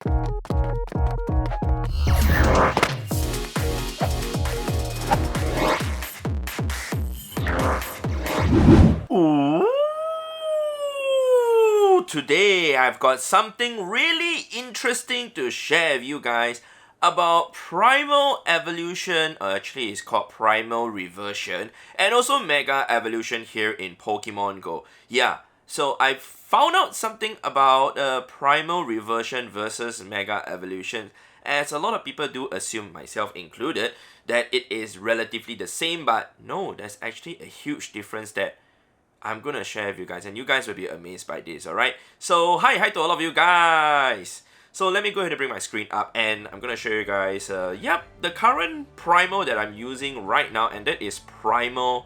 Ooh, today I've got something really interesting to share with you guys about Primal Evolution, or actually it's called Primal Reversion, and also Mega Evolution here in Pokemon GO. Yeah, so I found out something about Primal Reversion versus Mega Evolution, as a lot of people do assume, myself included, that it is relatively the same, but no, there's actually a huge difference that I'm gonna share with you guys, and you guys will be amazed by this, alright? So, hi to all of you guys! So, let me go ahead and bring my screen up, and I'm gonna show you guys, the current Primal that I'm using right now, and that is Primal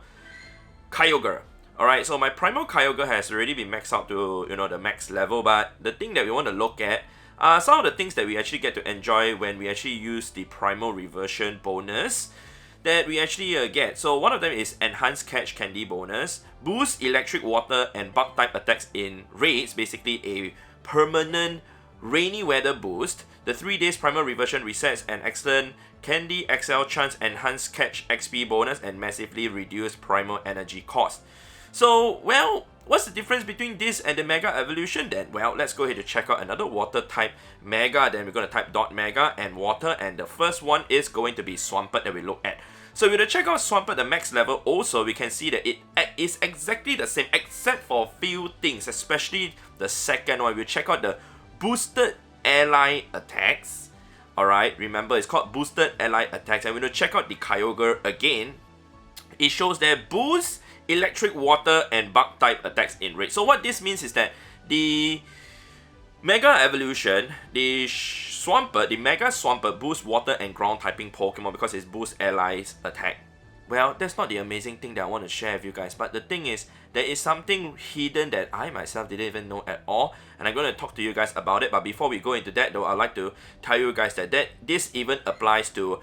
Kyogre. Alright, so my Primal Kyogre has already been maxed out to, the max level, but the thing that we want to look at are some of the things that we actually get to enjoy when we actually use the Primal Reversion bonus that we actually get. So one of them is Enhanced Catch Candy bonus, boost electric, water, and bug type attacks in raids, basically a permanent rainy weather boost. The 3 days Primal Reversion resets an excellent Candy XL chance Enhanced Catch XP bonus and massively reduced Primal energy cost. So, well, what's the difference between this and the Mega Evolution then? Well, let's go ahead and check out another water type Mega. Then we're going to type dot Mega and water, and the first one is going to be Swampert that we look at. So if we check out Swampert the max level also, we can see that it is exactly the same except for a few things, especially the second one. We check out the boosted ally attacks. Alright, remember it's called boosted ally attacks, and we're going to check out the Kyogre again. It shows that boost electric, water, and bug type attacks in raid. So what this means is that the Mega Evolution, the Mega Swampert boosts water and ground typing Pokemon because it boosts allies attack. Well, that's not the amazing thing that I want to share with you guys, but the thing is, there is something hidden that I myself didn't even know at all, and I'm going to talk to you guys about it. But before we go into that though, I'd like to tell you guys that this even applies to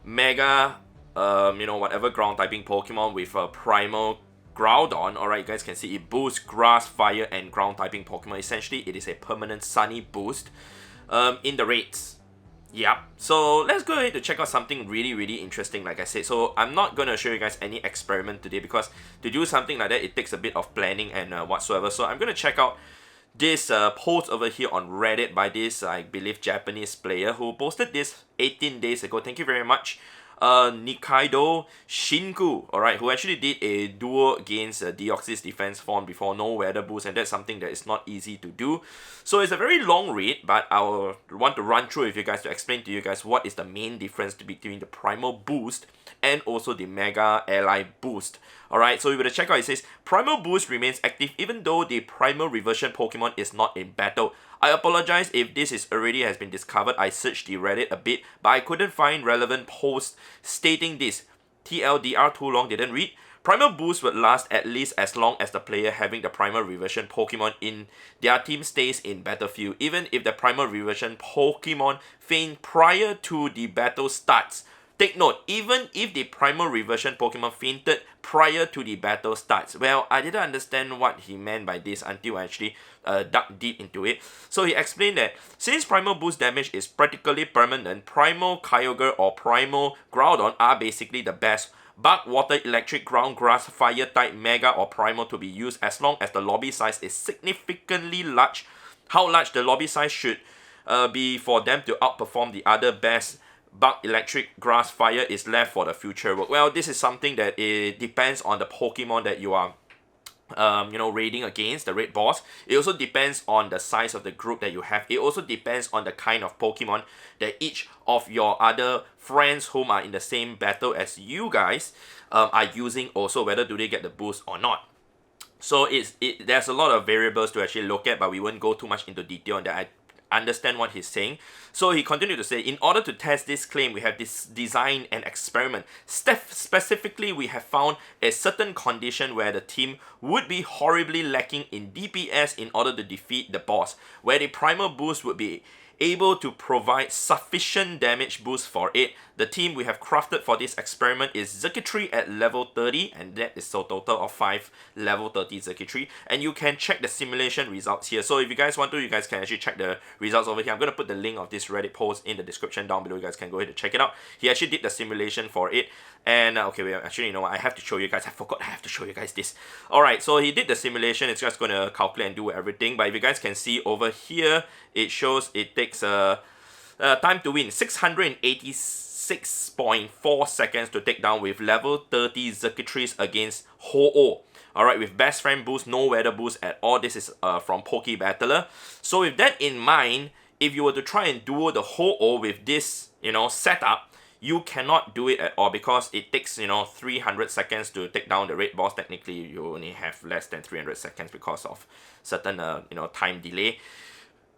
Mega, whatever ground typing Pokemon with a Primal Groudon. Alright, you guys can see it boosts grass, fire, and ground typing Pokemon. Essentially, it is a permanent sunny boost in the raids. Yep. So let's go ahead to check out something really interesting, like I said. So I'm not going to show you guys any experiment today because to do something like that, it takes a bit of planning and whatsoever. So I'm going to check out this post over here on Reddit by this, I believe, Japanese player who posted this 18 days ago. Thank you very much. Nikaido Shinku, alright, who actually did a duo against Deoxys defense form before, no weather boost, and that's something that is not easy to do. So it's a very long read, but I will want to run through with you guys to explain to you guys what is the main difference between the Primal boost and also the Mega Ally boost. Alright, so we will check out, it says, Primal boost remains active even though the Primal Reversion Pokemon is not in battle. I apologize if this is already has been discovered. I searched the Reddit a bit, but I couldn't find relevant posts stating this. TLDR, too long, didn't read. Primal boost would last at least as long as the player having the Primal Reversion Pokemon in their team stays in battlefield, even if the Primal Reversion Pokemon faint prior to the battle starts. Take note, even if the Primal Reversion Pokemon fainted prior to the battle starts. Well, I didn't understand what he meant by this until I actually dug deep into it. So he explained that since Primal boost damage is practically permanent, Primal Kyogre or Primal Groudon are basically the best Bug, Water, Electric, Ground, Grass, Fire type Mega or Primal to be used as long as the lobby size is significantly large. How large the lobby size should be for them to outperform the other best Bug, Electric, Grass, Fire is left for the future work. Well, this is something that it depends on the Pokemon that you are raiding against, the raid boss. It also depends on the size of the group that you have. It also depends on the kind of Pokemon that each of your other friends whom are in the same battle as you guys are using also, whether do they get the boost or not. So there's a lot of variables to actually look at, but we won't go too much into detail on that. I understand what he's saying. So he continued to say, in order to test this claim, we have designed an experiment. Specifically, we have found a certain condition where the team would be horribly lacking in DPS in order to defeat the boss, where the Primal boost would be able to provide sufficient damage boost for it. The team we have crafted for this experiment is Xurkitree at level 30, and that is a total of 5 level 30 Xurkitree. And you can check the simulation results here. So if you guys want to, you guys can actually check the results over here. I'm going to put the link of this Reddit post in the description down below. You guys can go ahead and check it out. He actually did the simulation for it. And okay, wait, actually, you know what? I have to show you guys. I forgot I have to show you guys this. Alright, so he did the simulation. It's just going to calculate and do everything. But if you guys can see over here, it shows it takes time to win 686.4 seconds to take down with level 30 Xurkitrees against Ho-Oh. Alright, with best friend boost, no weather boost at all. This is from Poke Battler. So with that in mind, if you were to try and duo the Ho-Oh with this, you know, setup, you cannot do it at all because it takes, you know, 300 seconds to take down the red boss. Technically, you only have less than 300 seconds because of certain, you know, time delay.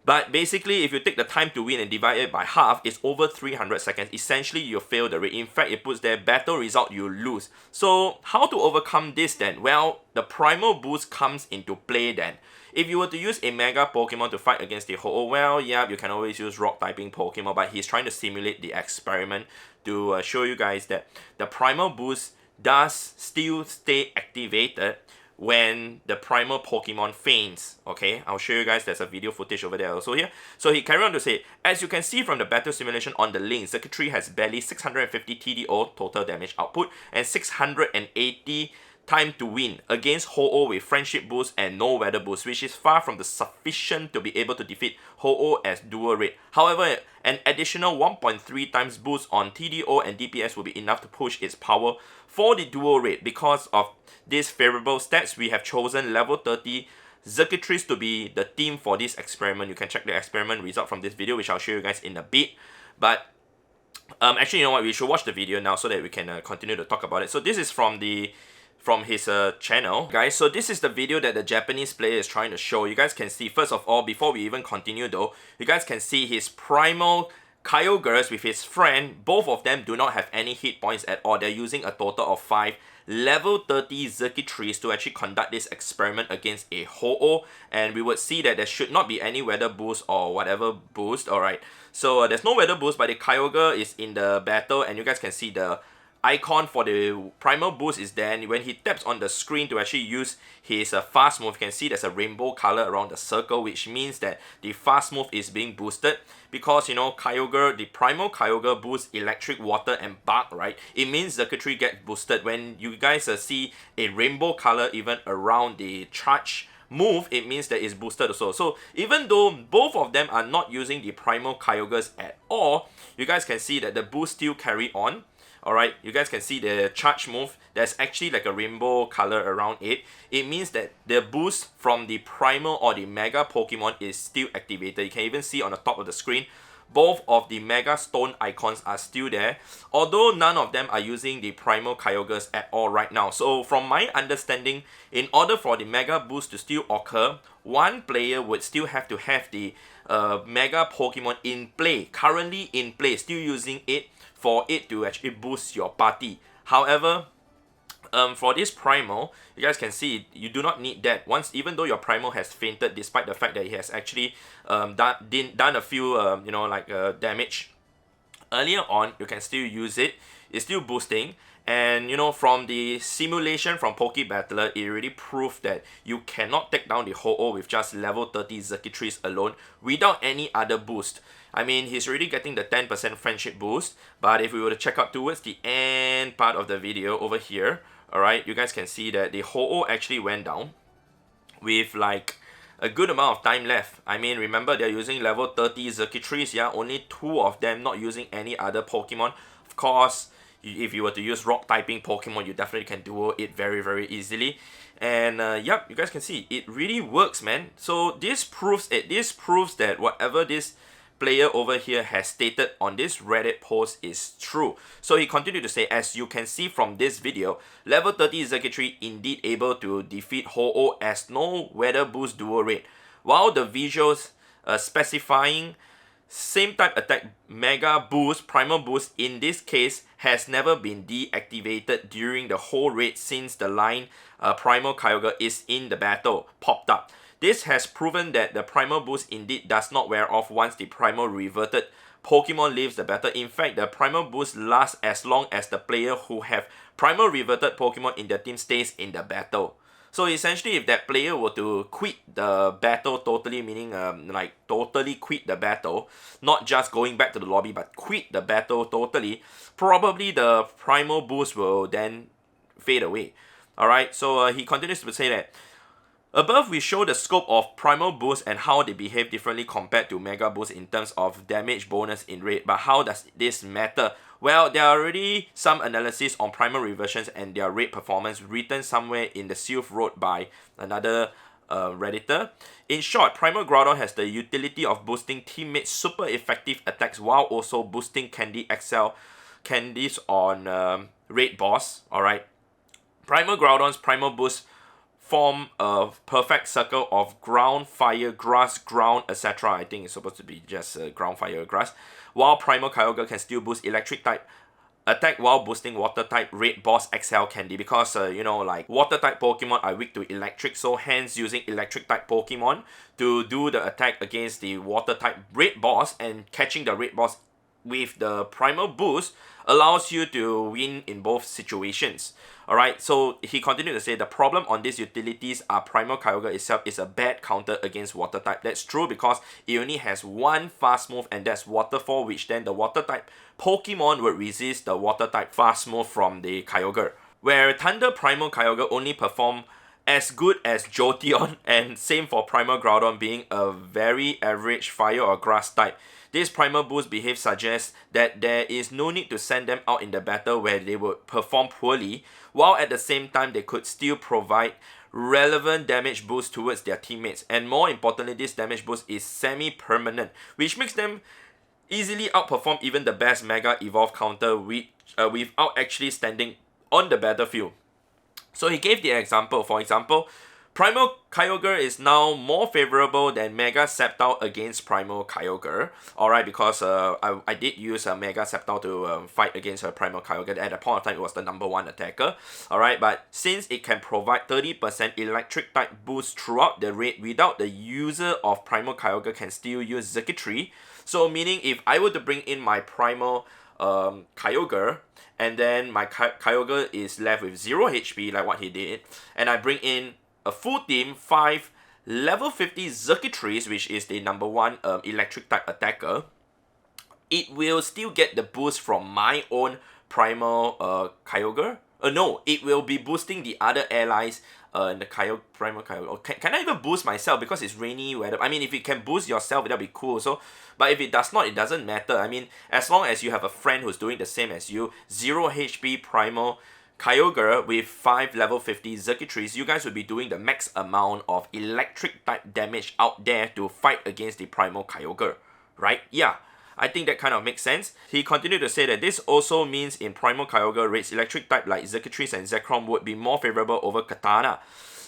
But basically, if you take the time to win and divide it by half, it's over 300 seconds. Essentially, you fail the raid. In fact, it puts there battle result, you lose. So, how to overcome this then? Well, the primal boost comes into play then. If you were to use a Mega Pokemon to fight against the Ho-Oh, well, yeah, you can always use Rock typing Pokemon, but he's trying to simulate the experiment to show you guys that the primal boost does still stay activated when the primal Pokemon faints. Okay, I'll show you guys, there's a video footage over there also here. So he carried on to say, as you can see from the battle simulation on the link, Xurkitree has barely 650 TDO total damage output and 680 time to win against Ho-Oh with friendship boost and no weather boost, which is far from the sufficient to be able to defeat Ho-Oh as dual raid. However, an additional 1.3 times boost on TDO and DPS will be enough to push its power for the dual raid. Because of these favorable stats, we have chosen level 30 Xurkitrees to be the team for this experiment. You can check the experiment result from this video, which I'll show you guys in a bit. But actually, you know what, we should watch the video now so that we can continue to talk about it. So this is from his channel, guys. So this is the video that the Japanese player is trying to show. You guys can see, first of all, before we even continue though, you guys can see his primal Kyogres with his friend. Both of them do not have any hit points at all. They're using a total of 5 level 30 Xurkitrees to actually conduct this experiment against a Ho-Oh, and we would see that there should not be any weather boost or whatever boost. Alright, so there's no weather boost, but the Kyogre is in the battle, and you guys can see the icon for the primal boost is there, and when he taps on the screen to actually use his fast move, you can see there's a rainbow color around the circle, which means that the fast move is being boosted because, you know, Kyogre, the primal Kyogre boosts electric, water and bug, right? It means Xurkitree gets boosted. When you guys see a rainbow color even around the charge move, it means that it's boosted also. So even though both of them are not using the primal Kyogres at all, you guys can see that the boost still carry on. Alright, you guys can see the charge move, there's actually like a rainbow color around it. It means that the boost from the primal or the mega Pokemon is still activated. You can even see on the top of the screen, both of the mega stone icons are still there, although none of them are using the primal Kyogres at all right now. So from my understanding, in order for the mega boost to still occur, one player would still have to have the mega Pokemon in play, currently in play, still using it, for it to actually boost your party. However, for this primal, you guys can see you do not need that. Even though your primal has fainted, despite the fact that he has actually done a few you know, like damage earlier on, you can still use it. It's still boosting. And you know, from the simulation from Poke Battler, it really proved that you cannot take down the Ho-Oh with just level 30 Xurkitrees alone without any other boost. I mean, he's already getting the 10% friendship boost, but if we were to check out towards the end part of the video over here, alright, you guys can see that the Ho-Oh actually went down with like a good amount of time left. I mean, remember, they're using level 30 Xurkitrees, yeah, only 2 of them, not using any other Pokemon. Of course, if you were to use rock typing Pokemon, you definitely can duo it very, very easily. And yep, you guys can see, it really works, man. So this proves it. This proves that whatever this player over here has stated on this Reddit post is true. So he continued to say, as you can see from this video, level 30 Xurkitree indeed able to defeat Ho-Oh as no weather boost duo raid, while the visuals specifying same type attack mega boost, primal boost in this case has never been deactivated during the whole raid since the line primal Kyogre is in the battle popped up. This has proven that the Primal boost indeed does not wear off once the Primal reverted Pokemon leaves the battle. In fact, the Primal boost lasts as long as the player who have Primal reverted Pokemon in their team stays in the battle. So essentially, if that player were to quit the battle totally, meaning like totally quit the battle, not just going back to the lobby, but quit the battle totally, probably the Primal boost will then fade away. Alright, so he continues to say that above, we show the scope of Primal Boost and how they behave differently compared to Mega Boost in terms of damage bonus in raid. But how does this matter? Well, there are already some analysis on Primal Reversions and their raid performance written somewhere in the Sylph Road by another Redditor. In short, Primal Groudon has the utility of boosting teammates' super effective attacks while also boosting Candy XL candies on raid boss. Alright. Primal Groudon's Primal Boost form a perfect circle of ground, fire, grass, ground, etc. I think it's supposed to be just ground, fire, grass. While Primal Kyogre can still boost electric type attack while boosting water type raid boss XL candy, because like water type Pokemon are weak to electric, so hence using electric type Pokemon to do the attack against the water type raid boss and catching the raid boss with the Primal boost allows you to win in both situations. Alright, so he continued to say the problem on these utilities are Primal Kyogre itself is a bad counter against water type. That's true because it only has one fast move, and that's Waterfall, which then the water type Pokemon would resist the water type fast move from the Kyogre. Where Thunder Primal Kyogre only perform as good as Jolteon, and same for Primal Groudon being a very average fire or grass type. This Primal boost behave suggests that there is no need to send them out in the battle where they would perform poorly, while at the same time they could still provide relevant damage boost towards their teammates. And more importantly, this damage boost is semi-permanent, which makes them easily outperform even the best Mega Evolve counter without actually standing on the battlefield. So he gave the example. For example, Primal Kyogre is now more favorable than Mega Sceptile against Primal Kyogre. Alright, because I did use a Mega Sceptile to fight against a Primal Kyogre. At that point of time, it was the number 1 attacker. Alright, but since it can provide 30% electric type boost throughout the raid without the user of Primal Kyogre can still use Circuitry. So meaning if I were to bring in my Primal Kyogre, and then my Kyogre is left with 0 HP like what he did, and I bring in a full team, 5 level 50 Circuitries, which is the number 1 electric type attacker, it will still get the boost from my own Primal Kyogre. No, it will be boosting the other allies in the Primal Kyogre. Can I even boost myself because it's rainy weather? I mean, if it can boost yourself, that'll be cool. So, but if it does not, it doesn't matter. I mean, as long as you have a friend who's doing the same as you, 0 HP Primal Kyogre with 5 level 50 Circuitries, you guys will be doing the max amount of electric type damage out there to fight against the Primal Kyogre, right? Yeah, I think that kind of makes sense. He continued to say that this also means in Primal Kyogre raids, electric type like Circuitries and Zekrom would be more favorable over Katana.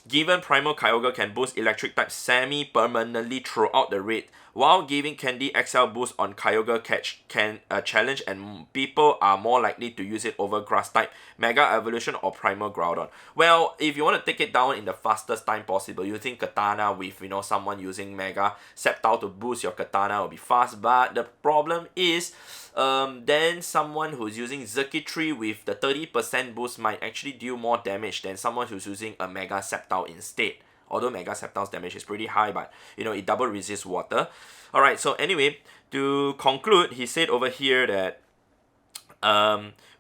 Given Primal Kyogre can boost electric type semi-permanently throughout the raid, while giving Candy XL boost on Kyogre catch can challenge, and people are more likely to use it over Grass type, Mega Evolution or Primal Groudon. Well, if you want to take it down in the fastest time possible, using Katana with someone using Mega Sceptile to boost your Katana will be fast, but the problem is then someone who's using Circuitry with the 30% boost might actually deal more damage than someone who's using a Mega Sceptile instead. Although Mega Sceptile's damage is pretty high, but it double resists water. Alright, so anyway, to conclude, he said over here that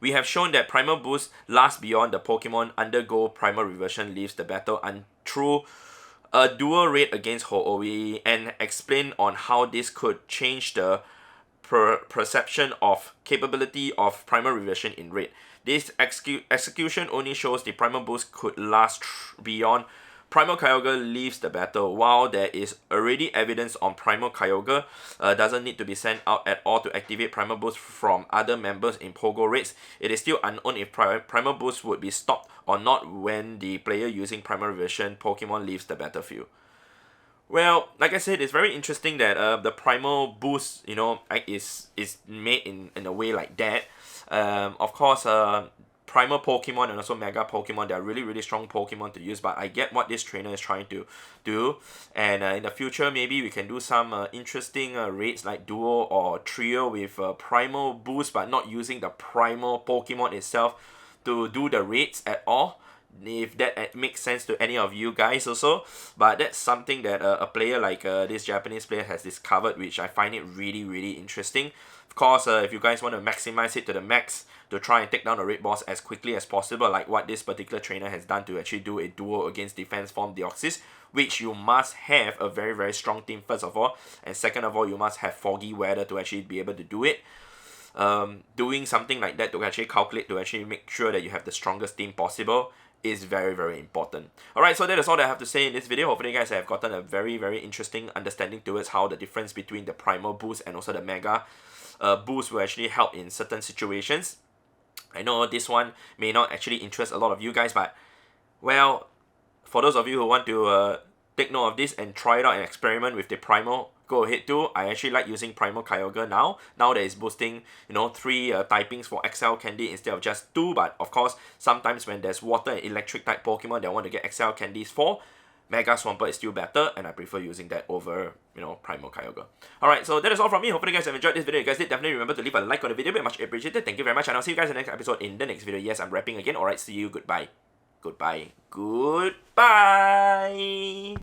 we have shown that Primal Boost lasts beyond the Pokemon undergo Primal Reversion leaves the battle and through a dual raid against Ho-Oh, and explain on how this could change the perception of capability of Primal Reversion in raid. This execution only shows the Primal Boost could last beyond Primal Kyogre leaves the battle. While there is already evidence on Primal Kyogre doesn't need to be sent out at all to activate Primal Boost from other members in Pogo raids, it is still unknown if Primal Boost would be stopped or not when the player using Primal Reversion Pokemon leaves the battlefield. Well, like I said, it's very interesting that the Primal Boost, is made in a way like that. Of course, Primal Pokemon and also Mega Pokemon, they're really, really strong Pokemon to use, but I get what this trainer is trying to do. And in the future, maybe we can do some interesting raids like Duo or Trio with Primal boost, but not using the Primal Pokemon itself to do the raids at all, if that makes sense to any of you guys also. But that's something that a player like this Japanese player has discovered, which I find it really, really interesting. Of course, if you guys want to maximize it to the max to try and take down the raid boss as quickly as possible, like what this particular trainer has done to actually do a duo against defense form Deoxys, which you must have a very, very strong team first of all, and second of all, you must have foggy weather to actually be able to do it. Doing something like that to actually calculate, to actually make sure that you have the strongest team possible, is very, very important. Alright, so that is all that I have to say in this video. Hopefully you guys have gotten a very, very interesting understanding towards how the difference between the Primal boost and also the Mega boost will actually help in certain situations. I know this one may not actually interest a lot of you guys, but, well, for those of you who want to take note of this and try it out and experiment with the Primal, go ahead too. I actually like using Primal Kyogre now that it's boosting, 3 typings for XL Candy instead of just 2, but of course, sometimes when there's water and electric type Pokemon that I want to get XL Candies for, Mega Swampert is still better, and I prefer using that over, Primal Kyogre. Alright, so that is all from me. Hopefully you guys have enjoyed this video. If you guys did, definitely remember to leave a like on the video. Very much appreciated. Thank you very much, and I'll see you guys in the next episode in the next video. Yes, I'm rapping again. Alright, see you. Goodbye. Goodbye. Goodbye.